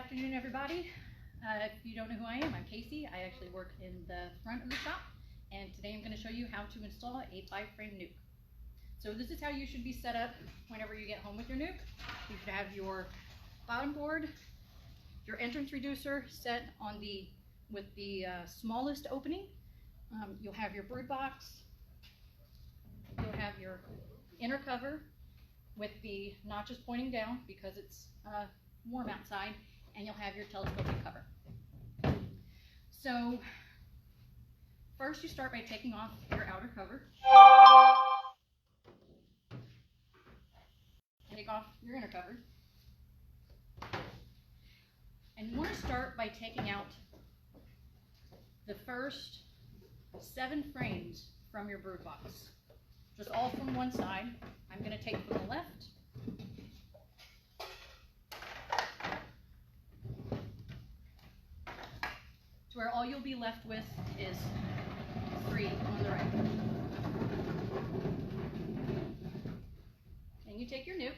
afternoon, everybody. If you don't know who I am, I'm Casey. I actually work in the front of the shop, and today I'm going to show you how to install a 5-frame nuc. So this is how you should be set up whenever you get home with your nuc. You should have your bottom board, your entrance reducer set on with the smallest opening. You'll have your brood box. You'll have your inner cover with the notches pointing down because it's warm outside, and you'll have your telescoping cover. So first you start by taking off your outer cover. Take off your inner cover. And you want to start by taking out the first 7 frames from your brood box. Just all from one side. I'm going to take from the left. To where all you'll be left with is 3 on the right. And you take your nuc,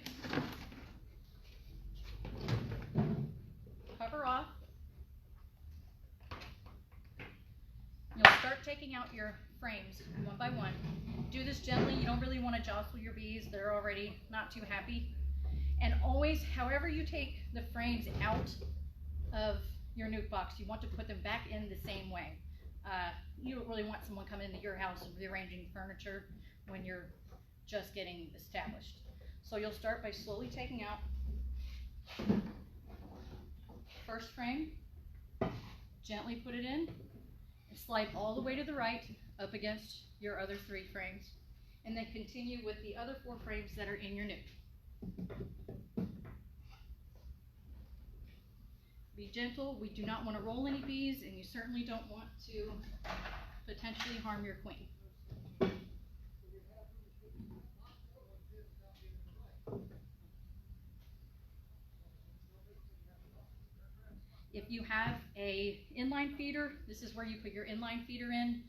cover off. You'll start taking out your frames one by one. Do this gently. You don't really want to jostle your bees. They're already not too happy. And always, however you take the frames out of your nuc box, you want to put them back in the same way. You don't really want someone coming into your house and rearranging furniture when you're just getting established. So you'll start by slowly taking out first frame, gently put it in, and slide all the way to the right up against your other 3 frames, and then continue with the other 4 frames that are in your nuc. Be gentle. We do not want to roll any bees, and you certainly don't want to potentially harm your queen. If you have a inline feeder, this is where you put your inline feeder in.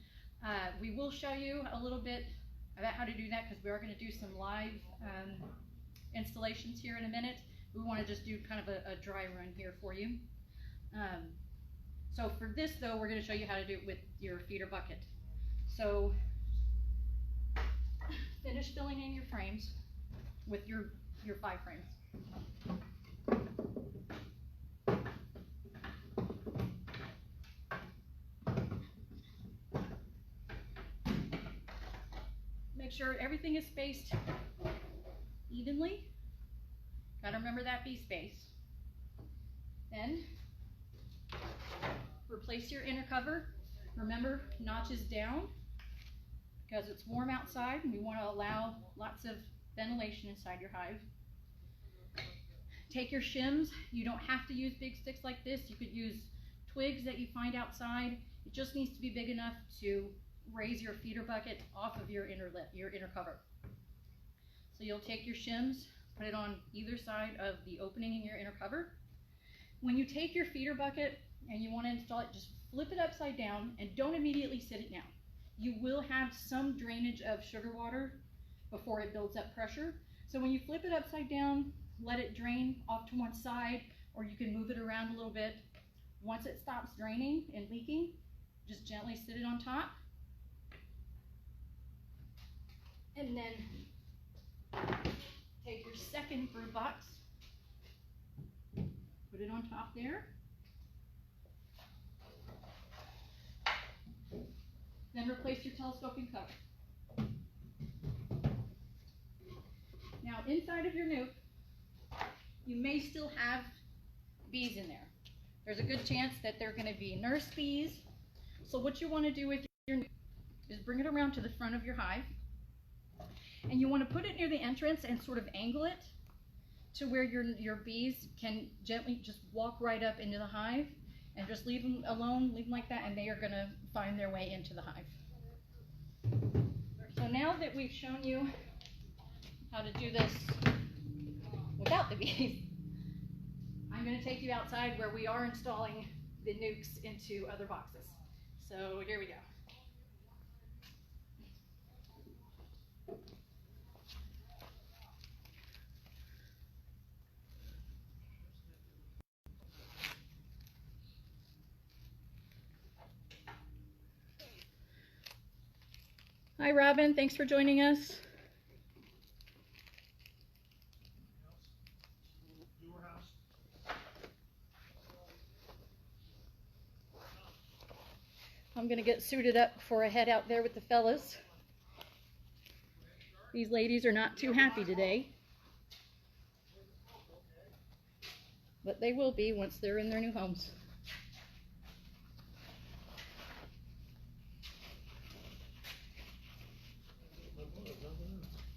We will show you a little bit about how to do that because we are going to do some live installations here in a minute. We want to just do kind of a dry run here for you. So for this though, we're going to show you how to do it with your feeder bucket. So finish filling in your frames with your 5 frames. Make sure everything is spaced evenly. Got to remember that bee space. Then replace your inner cover. Remember, notches down because it's warm outside and we want to allow lots of ventilation inside your hive. Take your shims. You don't have to use big sticks like this. You could use twigs that you find outside. It just needs to be big enough to raise your feeder bucket off of your inner cover. So you'll take your shims, put it on either side of the opening in your inner cover. When you take your feeder bucket and you want to install it, just flip it upside down and don't immediately sit it down. You will have some drainage of sugar water before it builds up pressure. So when you flip it upside down, let it drain off to one side, or you can move it around a little bit. Once it stops draining and leaking, just gently sit it on top. And then take your second brood box, put it on top there. Then replace your telescoping cover. Now inside of your nuc, you may still have bees in there. There's a good chance that they're going to be nurse bees. So what you want to do with your nuc is bring it around to the front of your hive. And you want to put it near the entrance and sort of angle it to where your bees can gently just walk right up into the hive, and just leave them alone, leave them like that, and they are going to find their way into the hive. So now that we've shown you how to do this without the bees, I'm going to take you outside where we are installing the nucs into other boxes. So here we go. Hi, Robin. Thanks for joining us. I'm going to get suited up before I head out there with the fellas. These ladies are not too happy today, but they will be once they're in their new homes.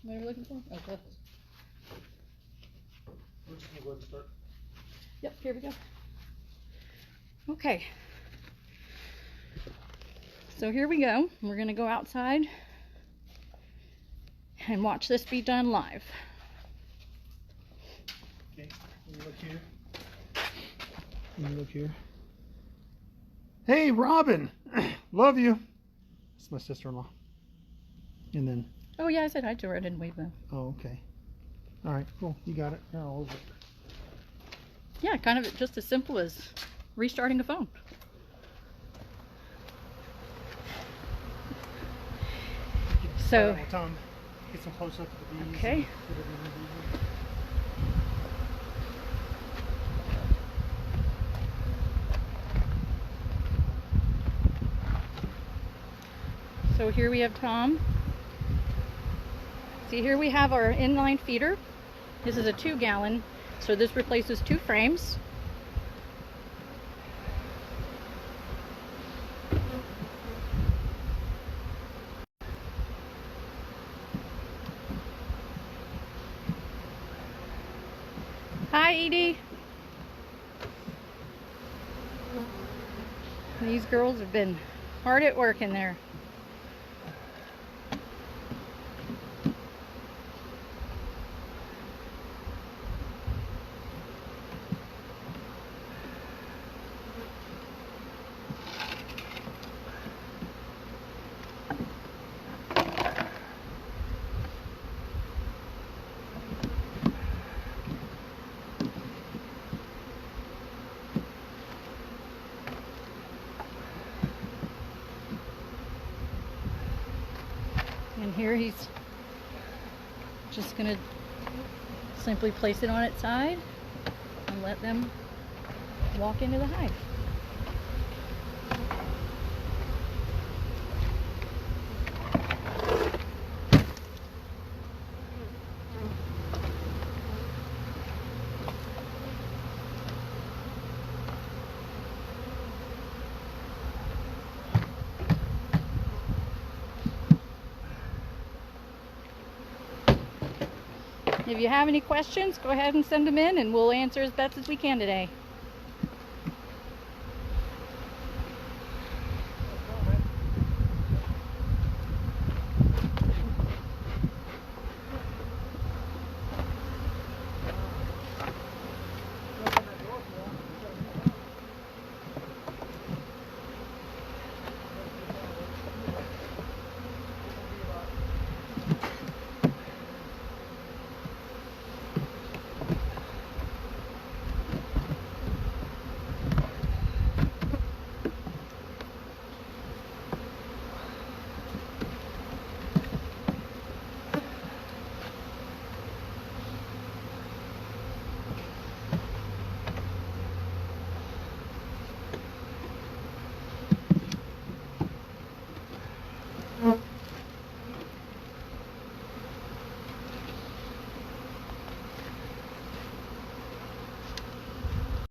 What are we looking for? Oh, glasses. We're just gonna go ahead and start. Yep, here we go. Okay. So here we go. We're going to go outside and watch this be done live. Okay, let me look here. Let me look here. Hey, Robin! Love you. It's my sister-in-law. And then... Oh yeah, I said hi to her. I didn't wave them. Oh, okay. All right, cool. You got it. You're all over it. Yeah, kind of just as simple as restarting a phone. So, Tom, get some close up to the bees. Okay. So here we have Tom. See, here we have our inline feeder. This is a 2-gallon, so this replaces 2 frames. Hi, Edie. These girls have been hard at work in there. And here he's just going to simply place it on its side and let them walk into the hive. If you have any questions, go ahead and send them in and we'll answer as best as we can today.